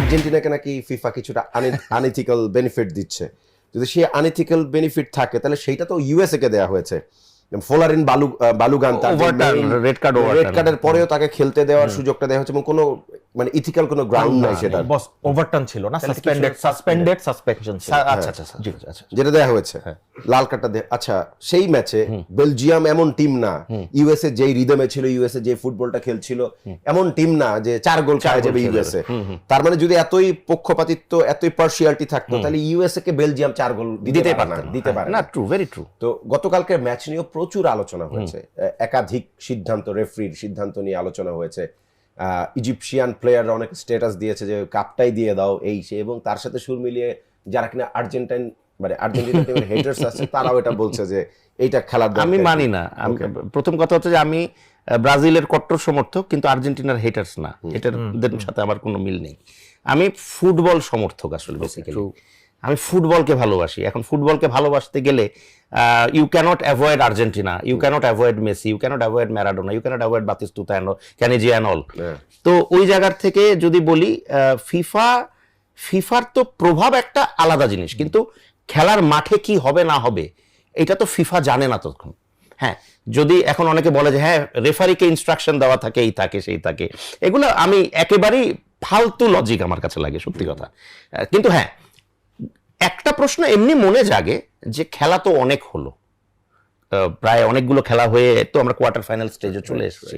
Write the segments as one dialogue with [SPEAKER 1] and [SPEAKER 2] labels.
[SPEAKER 1] আর্জেন্টিনাকে নাকি ফিফা কিছুটা আনএথিক্যাল বেনিফিট দিচ্ছে। যদি সেই আনএথিক্যাল বেনিফিট থাকে তাহলে সেইটা তো ইউএসএ কে দেওয়া হয়েছে। ফোলারিন বালুগান রেড কার্ডের পরেও তাকে খেলতে দেওয়ার সুযোগটা দেওয়া হচ্ছে এবং কোনো মানে ইথিক্যাল কোনো গ্রাউন্ড নাই সেটা।
[SPEAKER 2] বস ওভারটার্ন ছিল না, সাসপেনশন ছিল।
[SPEAKER 3] আচ্ছা আচ্ছা আচ্ছা,
[SPEAKER 1] যেটা দেওয়া হয়েছে লাল কার্ডটা আচ্ছা সেই ম্যাচে বেলজিয়াম এমন টিম না, ইউএসএ যেই রিদমে ছিল, ইউএসএ যে ফুটবলটা খেলছিল এমন টিম না যে 4 গোল খাওয়া যাবে ইউএসএ। তার মানে যদি এতই পক্ষপাতিত্ব এতই পার্সিয়ালিটি থাকতো তাহলে ইউএসএ কে বেলজিয়াম 4 গোল দিতে পারে না।
[SPEAKER 3] True, very true.
[SPEAKER 1] তো গতকালকের ম্যাচ নিয়েও প্রচুর আলোচনা হয়েছে, একাধিক সিদ্ধান্ত, রেফারির সিদ্ধান্ত নিয়ে আলোচনা হয়েছে। ইজিপশিয়ান প্লেয়াররা অনেক স্ট্যাটাস দিয়েছে যে কাপটাই দিয়ে দাও এই সে, এবং তার সাথে সুর মিলিয়ে যারা কিনা আর্জেন্টিনা টিমের হেটার্স আছে তারাও এটা বলছে যে এইটা খেলার
[SPEAKER 3] আমি মানি না। প্রথম কথা হচ্ছে যে আমি ব্রাজিলের কট্টর সমর্থক, কিন্তু আর্জেন্টিনার হেটার্স না, এটার সাথে আমার কোনো মিল নেই। আমি ফুটবল সমর্থক আসলে বেসিক্যালি। আমি ফুটবলকে ভালোবাসি। এখন ফুটবলকে ভালোবাসতে গেলে you can't avoid Argentina, you can't avoid Messi, you can't avoid Maradona, you can't avoid Batistuta and Caniggia and all. তো ওই জায়গার থেকে যদি বলি ফিফার তো প্রভাব একটা আলাদা জিনিস, কিন্তু খেলার মাঠে কি হবে না হবে এটা তো ফিফা জানে না তখন। হ্যাঁ, যদি এখন অনেকে বলে যে হ্যাঁ রেফারিকে ইনস্ট্রাকশন দেওয়া থাকে, এই থাকে সেই থাকে, এগুলো আমি একেবারেই ফালতু লজিক আমার কাছে লাগে সত্যি কথা। কিন্তু হ্যাঁ, একটা প্রশ্ন এমনি মনে জাগে যে খেলা তো অনেক হলো, প্রায় অনেকগুলো খেলা হয়ে তো আমরা কোয়ার্টার ফাইনাল স্টেজে চলে এসেছি,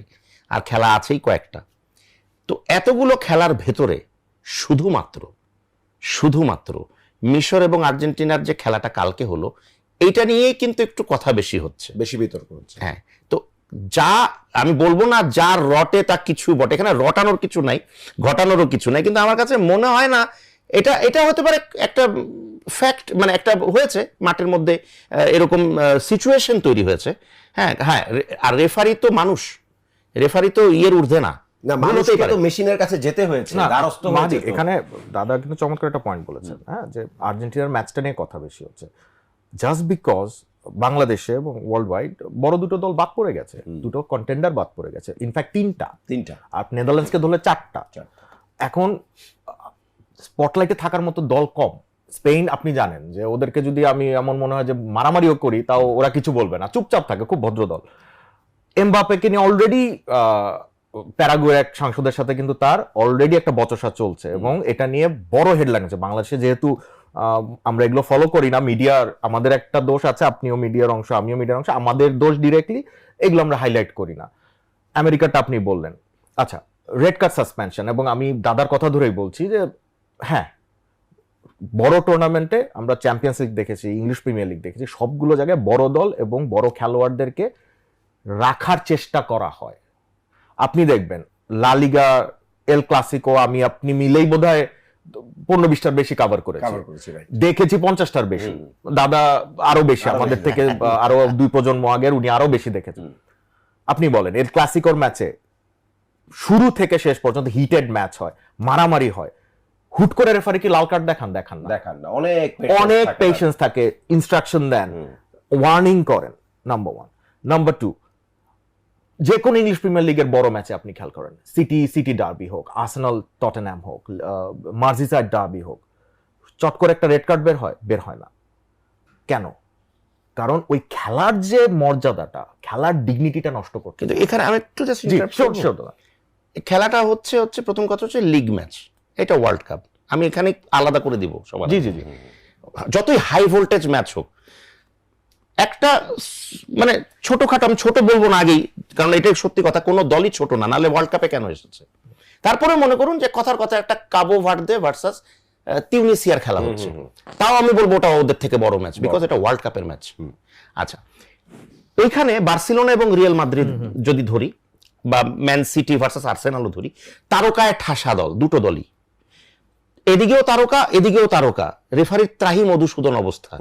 [SPEAKER 3] আর খেলা আছেই কয়েকটা। তো এতগুলো খেলার ভেতরে শুধুমাত্র মিশর এবং আর্জেন্টিনার যে খেলাটা কালকে হলো এইটা নিয়েই কিন্তু একটু কথা বেশি হচ্ছে,
[SPEAKER 1] বেশি বিতর্ক হচ্ছে।
[SPEAKER 3] হ্যাঁ, তো যা আমি বলবো না যা রটে তা কিছু বটে, এখানে রটানোর কিছু নাই, ঘটানোরও কিছু নাই, কিন্তু আমার কাছে মনে হয় না এটা হতে পারে একটা ফ্যাক্ট, মানে একটা হয়েছে মাঠের মধ্যে এরকম সিচুয়েশন তৈরি হয়েছে। হ্যাঁ হ্যাঁ, আর রেফারি তো মানুষ, রেফারি তো ইয়ের ঊর্ধ্বে না,
[SPEAKER 1] মানুষকে তো মেশিনের কাছে যেতে হয়েছে।
[SPEAKER 2] এখানে দাদা কিন্তু চমৎকার একটা পয়েন্ট বলেছেন, হ্যাঁ, যে আর্জেন্টিনার ম্যাচটা নিয়ে কথা বেশি হচ্ছে জাস্ট বিকজ বাংলাদেশে এবং ওয়ার্ল্ড ওয়াইড বড় দুটো দল বাদ পড়ে গেছে, দুটো কন্টেন্ডার বাদ পড়ে গেছে, ইনফ্যাক্ট তিনটা, আর নেদারল্যান্ডসকে ধরলে চারটা। এখন স্পটলাইটে থাকার মতো দল কম। স্পেন আপনি জানেন যে ওদেরকে যদি আমি এমন মনে হয় যে মারামারিও করি তাও ওরা কিছু বলবে না, চুপচাপ থাকে, খুব ভদ্র দল। এমবাপ্পেকে নিয়ে অলরেডি প্যারাগুয়ের এক সাংসদের সাথে কিন্তু তার অলরেডি একটা বচসা চলছে, এবং এটা নিয়ে বড় হেডলাইন আছে বাংলাদেশে। যেহেতু আমরা এগুলো ফলো করি না, মিডিয়ার আমাদের একটা দোষ আছে, আপনিও মিডিয়ার অংশ আমিও মিডিয়ার অংশ, আমাদের দোষ ডিরেক্টলি, এগুলো আমরা হাইলাইট করি না। আমেরিকাটা আপনি বললেন, আচ্ছা রেড কার্ড সাসপেনশন, এবং আমি দাদার কথা ধরেই বলছি যে হ্যাঁ বড় টুর্নামেন্টে আমরা চ্যাম্পিয়ন্স লিগ দেখেছি, ইংলিশ প্রিমিয়ার লিগ দেখেছি, সবগুলো জায়গায় বড় দল এবং বড় খেলোয়াড়দেরকে রাখার চেষ্টা করা হয়। আপনি দেখবেন লা লিগা, এল ক্লাসিকো আমি আপনি মিলেই বোধহয় 15-20টার বেশি কভার করেছি, দেখেছি 50টার বেশি, দাদা আরো বেশি আমাদের থেকে, আরো 2 প্রজন্ম আগের উনি আরো বেশি দেখেছেন। আপনি বলেন এল ক্লাসিকোর ম্যাচে শুরু থেকে শেষ পর্যন্ত হিটেড ম্যাচ হয়, মারামারি হয়, হুট করে রেফারি কি লাল কার্ড দেখান না, অনেক পেশেন্স থাকে, ইনস্ট্রাকশন দেন, ওয়ার্নিং করেন, নাম্বার 1। নাম্বার 2, যে কোনো ইংলিশ প্রিমিয়ার লিগের বড় ম্যাচে আপনি খেয়াল করেন, সিটি ডার্বি হোক, আর্সেনাল টটেনহ্যাম হোক, মার্সিসাইড ডার্বি হোক, চট করে একটা রেড কার্ড বের হয় না কেন? কারণ ওই খেলার যে মর্যাদাটা, খেলার ডিগনিটিটা নষ্ট করছে।
[SPEAKER 3] কিন্তু এখানে আমি একটু খেলাটা হচ্ছে প্রথম কথা হচ্ছে লিগ ম্যাচ, এটা ওয়ার্ল্ড কাপ, আমি এখানে আলাদা করে দিব সবাই।
[SPEAKER 2] জি,
[SPEAKER 3] যতই হাই ভোল্টেজ ম্যাচ হোক, একটা মানে ছোটখাটো, আমি ছোট বলবো না আগেই, কারণ এটাই সত্যি কথা, কোনো দলই ছোট না, নাহলে ওয়ার্ল্ড কাপে কেন এসেছে। তারপরে মনে করুন যে কথার কথা একটা কাবো ভার্দে ভার্সাস তিউনিসিয়ার খেলা হচ্ছে, তাও আমি বলবো ওটা ওদের থেকে বড় ম্যাচ, বিকজ এটা ওয়ার্ল্ড কাপের ম্যাচ। আচ্ছা, ওইখানে বার্সেলোনা এবং রিয়াল মাদ্রিদ যদি ধরি, বা ম্যান সিটি ভার্সাস আর্সেনালও ধরি, তারকায় ঠাসা দল, দুটো দলই, এদিকেও তারকা এদিকেও তারকা, রেফারির ত্রাহি মধুসূদন অবস্থা,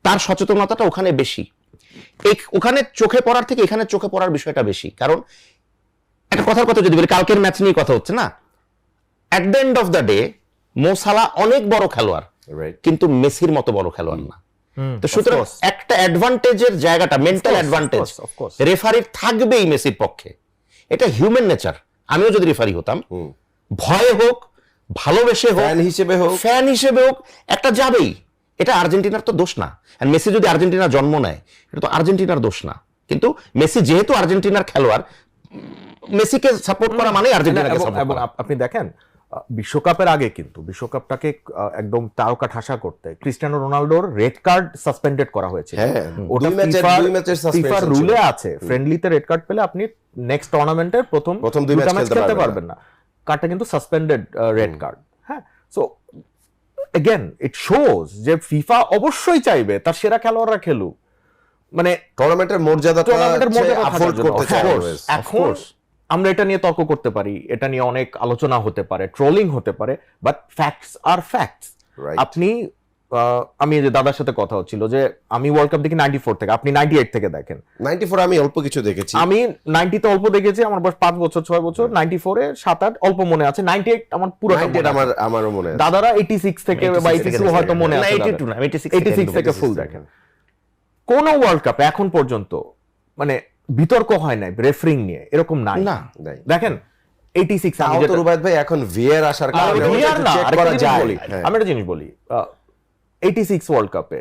[SPEAKER 3] তার সচেতনতাটা ওখানে বেশি, ওখানে চোখে পড়ার থেকে এখানে চোখে পড়ার বিষয়টা বেশি। কারণ একটা কথার কথা যদি বলি, কালকের ম্যাচ নিয়ে কথা হচ্ছে না, at the end of the day Mo Salah অনেক বড় খেলোয়াড়, কিন্তু মেসির মতো বড় খেলোয়াড় না। তো সুতরাং একটা অ্যাডভান্টেজের জায়গাটা, মেন্টাল অ্যাডভান্টেজ রেফারির থাকবেই মেসির পক্ষে, এটা হিউম্যান নেচার। আমিও যদি রেফারি হতাম, ভয় হোক ভালোবেসে হোক,
[SPEAKER 1] ফ্যান হিসেবে হোক,
[SPEAKER 3] ফ্যান হিসেবে হোক, একটা যাবেই। এটা আর্জেন্টিনার তো দোষ না। আর মেসি যদি আর্জেন্টিনার জন্ম নেয়, এটা তো আর্জেন্টিনার দোষ না। কিন্তু মেসি যেহেতু আর্জেন্টিনার খেলোয়াড়, মেসিকে সাপোর্ট করা মানে আর্জেন্টিনাকে সাপোর্ট
[SPEAKER 2] এবং
[SPEAKER 3] করা।
[SPEAKER 2] আপনি দেখেন বিশ্বকাপের আগে কিন্তু বিশ্বকাপটাকে একদম তারকা ঠাসা করতে ক্রিস্টিয়ানো রোনালদোর রেড কার্ড সাসপেন্ডেড করা হয়েছে।
[SPEAKER 1] হ্যাঁ,
[SPEAKER 2] ওটা
[SPEAKER 1] দুই ম্যাচের
[SPEAKER 2] ফিফার
[SPEAKER 1] suspension
[SPEAKER 2] রুলে
[SPEAKER 1] ছিল।
[SPEAKER 2] আছে, ফ্রেন্ডলিতে রেড কার্ড পেলে আপনি নেক্সট টুর্নামেন্টের প্রথম
[SPEAKER 1] দুই
[SPEAKER 2] দুটো
[SPEAKER 1] ম্যাচ
[SPEAKER 2] ম্যাচ
[SPEAKER 1] খেলতে
[SPEAKER 2] খেলতে
[SPEAKER 1] পারবেন
[SPEAKER 2] পারবেন না। কার্ডটা কিন্তু সাসপেন্ডেড রেড কার্ড। হ্যাঁ, সো এগেন ইট শোজ যে ফিফা অবশ্যই চাইবে তার সেরা খেলোয়াড়রা খেলুক, মানে
[SPEAKER 1] টুর্নামেন্টের মর্যাদাটা
[SPEAKER 2] টুর্নামেন্টের মধ্যে
[SPEAKER 1] আপহোল্ড করতে চায় always।
[SPEAKER 2] এখন আমরা এটা নিয়ে তর্ক করতে পারি, এটা নিয়ে অনেক আলোচনা হতে পারে, ট্রোলিং হতে পারে, বাট ফ্যাক্টস আর ফ্যাক্টস।
[SPEAKER 1] Right.
[SPEAKER 2] আপনি আমি এই যে দাদার সাথে কথা হচ্ছিল যে আমি ওয়ার্ল্ড কাপ দেখি 94 থেকে, আপনি 98 থেকে দেখেন।
[SPEAKER 1] 94 আমি অল্প কিছু দেখেছি।
[SPEAKER 2] আমি 90 অল্প দেখেছি, আমার বয়স 5 বছর 6 বছর। 94 এ 7-8 অল্প মনে আছে, 98 আমার পুরো
[SPEAKER 1] 98 আমারও মনে আছে।
[SPEAKER 2] দাদারা 86 থেকে বা 82 হয়তো মনে আছে,
[SPEAKER 3] 82 না,
[SPEAKER 2] 86 থেকে ফুল দেখেন। কোন ওয়ার্ল্ড কাপে এখন পর্যন্ত মানে বিতর্ক হয় নাই রেফারিং নিয়ে, এরকম নাই।
[SPEAKER 3] না,
[SPEAKER 1] নাই।
[SPEAKER 2] দেখেন 86 আমি
[SPEAKER 1] তাও তো
[SPEAKER 2] যেটা
[SPEAKER 1] রুবায়েত ভাই এখন ভিএর আসার কারণে
[SPEAKER 2] আমি
[SPEAKER 1] ওটা
[SPEAKER 2] আর
[SPEAKER 1] একটু
[SPEAKER 2] না,
[SPEAKER 1] check
[SPEAKER 2] আরেকটা
[SPEAKER 1] করা
[SPEAKER 2] জিনিস
[SPEAKER 1] যায়।
[SPEAKER 2] বলি,
[SPEAKER 1] হ্যাঁ।
[SPEAKER 2] আমি একটা জিনিস বলি, 86 ওয়ার্ল্ড কাপে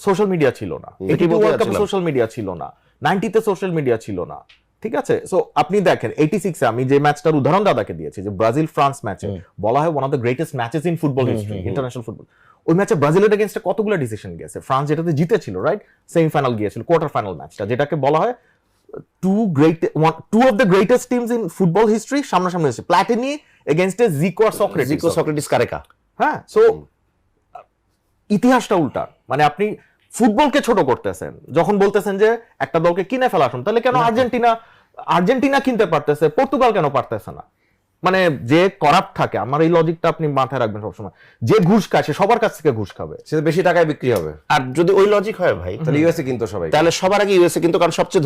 [SPEAKER 2] সোশ্যাল মিডিয়া ছিল না, 82 ওয়ার্ল্ড কাপে সোশ্যাল মিডিয়া ছিল না, 90 তে সোশ্যাল মিডিয়া ছিল না, ঠিক আছে? সো আপনি দেখেন 86 এ আমি যে ম্যাচটার উদাহরণ দাদাকে দিয়েছি, যে ব্রাজিল ফ্রান্স ম্যাচে বলা হয় one of the greatest matches in football history, international football. ওই ম্যাচে ব্রাজিলের এগেইনস্টে কতগুলো ডিসিশন গেছে, ফ্রান্স যেটাতে জিতেছিল, রাইট, সেমিফাইনাল গিয়েছিল, কোয়ার্টার ফাইনাল ম্যাচটা, যেটাকে বলা হয় two of the greatest teams in football history সামনাসামনি হয়েছে, প্ল্যাটিনি এগেইনস্ট জিকো আর
[SPEAKER 3] সক্রেটিস কারেকা।
[SPEAKER 2] হ্যাঁ, সো ইতিহাসটা উল্টা। মানে আপনি ফুটবলকে ছোট করতেছেন যখন বলতেছেন যে একটা দলকে কিনে ফেলা আসুন, তাহলে কেন আর্জেন্টিনা কিনতে পারতেছে, পর্তুগাল কেন পারতেছে না? মানে যে করাপ্ট থাকে, আমার এই লজিকটা আপনি মাথায় রাখবেন সবসময়, যে ঘুষ খায় সে সবার কাছ থেকে ঘুষ খাবে,
[SPEAKER 1] সেটা বেশি টাকায় বিক্রি হবে।
[SPEAKER 3] আর যদি ওই লজিক হয় ভাই,
[SPEAKER 1] তাহলে ইউএসএ কিন্তু সবাই,
[SPEAKER 3] তাহলে সবার আগে ইউএসএ, কিন্তু কারণ সবচেয়ে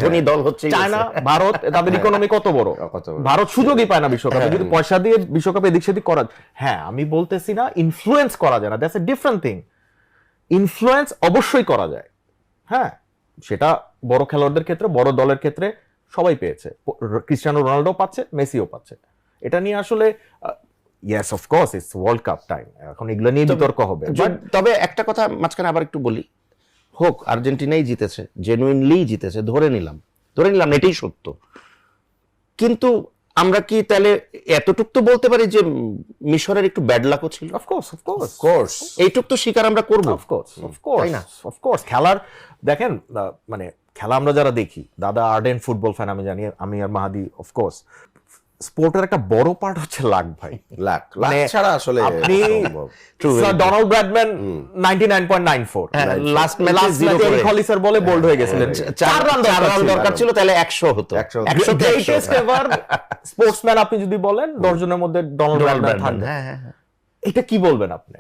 [SPEAKER 3] ধনী দল হচ্ছে
[SPEAKER 2] চায়না, ভারত, তাদের ইকোনমি কত বড়,
[SPEAKER 1] কত বড়।
[SPEAKER 2] ভারত সুযোগই পায় না বিশ্বকাপে। যদি পয়সা দিয়ে বিশ্বকাপে এদিক সেদিক করা, হ্যাঁ আমি বলতেছি না ইনফ্লুয়েন্স করা যায় না, that's a different thing. Influence অবশ্যই করা যায়, হ্যাঁ, সেটা বড় খেলোয়াড়দের ক্ষেত্রে, বড় দলের ক্ষেত্রে সবাই পেয়েছে, ক্রিস্টিয়ানো রোনাল্ডো পাচ্ছে, মেসিও পাচ্ছে। এটা নিয়ে আসলে yes of course it's world cup time, এখন এগুলো নিয়ে বিতর্ক হবে।
[SPEAKER 3] তবে একটা কথা মাঝখানে আবার একটু বলি, হোক আর্জেন্টিনাই জিতেছে, জেনুইনলি জিতেছে, ধরে নিলাম এটাই সত্য, কিন্তু আমরা কি তাহলে এতটুক তো বলতে পারি যে মিশরের একটু ব্যাড লাকও ছিল?
[SPEAKER 1] কোর্স
[SPEAKER 3] এইটুক তো স্বীকার আমরা করবো।
[SPEAKER 2] তাই না? অফকোর্স খেলার দেখেন, মানে খেলা আমরা যারা দেখি, দাদা আর্ডেন ফুটবল ফ্যান, আমি জানি, আমি আর মাহাদি, অফকোর্স স্পোর্টের একটা বড় পার্ট হচ্ছে লাক ভাই।
[SPEAKER 1] লাক
[SPEAKER 2] মানে
[SPEAKER 1] ছাড়া আসলে
[SPEAKER 2] আপনি
[SPEAKER 1] অসম্ভব।
[SPEAKER 2] ডোনাল্ড ব্র্যাডম্যান 99.94,
[SPEAKER 3] লাস্ট ম্যাচে জিরো করে
[SPEAKER 2] হলিসার বলে বোল্ড হয়ে গেছিলেন, 4 রান
[SPEAKER 3] দরকার ছিল, তাহলে 100 হতো।
[SPEAKER 1] 100
[SPEAKER 2] গ্রেটেস্ট এভার স্পোর্টসম্যান আপনি যদি বলেন 10 জনের মধ্যে ডোনাল্ড ব্র্যাডম্যান থাকবে।
[SPEAKER 3] হ্যাঁ,
[SPEAKER 2] এটা কি বলবেন আপনি?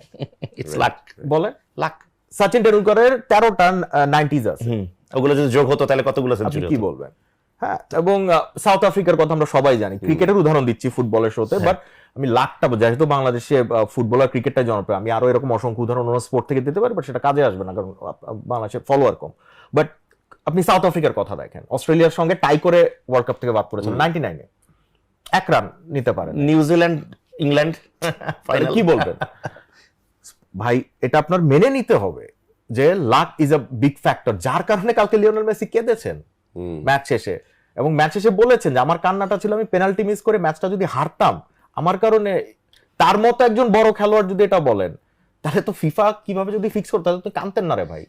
[SPEAKER 3] ইটস লাক,
[SPEAKER 2] বলেন
[SPEAKER 3] লাক।
[SPEAKER 2] সচিন টেন্ডুলকারের 13টা 90s আছে,
[SPEAKER 3] ওগুলো যদি যোগ হতো তাহলে কতগুলো
[SPEAKER 2] আপনি
[SPEAKER 3] সেঞ্চুরি
[SPEAKER 2] কি বলবেন? হ্যাঁ, এবং সাউথ আফ্রিকার কথা আমরা সবাই জানি, ক্রিকেটের উদাহরণ দিচ্ছি ফুটবলের শোতে, বাট আমি লাখটা, যেহেতু বাংলাদেশে ফুটবল আর ক্রিকেটটাই জনপ্রিয়, আমি আরো এরকম অসংখ্য উদাহরণ অন্য স্পোর্ট থেকে দিতে পারি, বাট সেটা কাজে আসবে না কারণ বাংলাদেশের ফলোয়ার কম। বাট আপনি সাউথ আফ্রিকার কথা দেখেন, অস্ট্রেলিয়ার সঙ্গে টাই করে ওয়ার্ল্ড কাপ থেকে বাদ পড়েছিল 99-এ, 1 রান নিতে পারেন।
[SPEAKER 3] নিউজিল্যান্ড, ইংল্যান্ড
[SPEAKER 2] তাহলে কি বলবেন ভাই? এটা আপনার মেনে নিতে হবে যে lakh is a big factor, যার কারণে কালকে লিওনেল মেসি কেঁদেছেন ম্যাচ শেষে, এবং ম্যাচ শেষে বলেছেন যে আমার কান্নাটা ছিল আমি পেনাল্টি মিস করে ম্যাচটা যদি হারতাম আমার কারণে। তার মতো একজন বড় খেলোয়াড় যদি এটা বলেন, তাহলে তো ফিফা কিভাবে যদি ফিক্স করতো, তাহলে তো কানতেন না রে ভাই।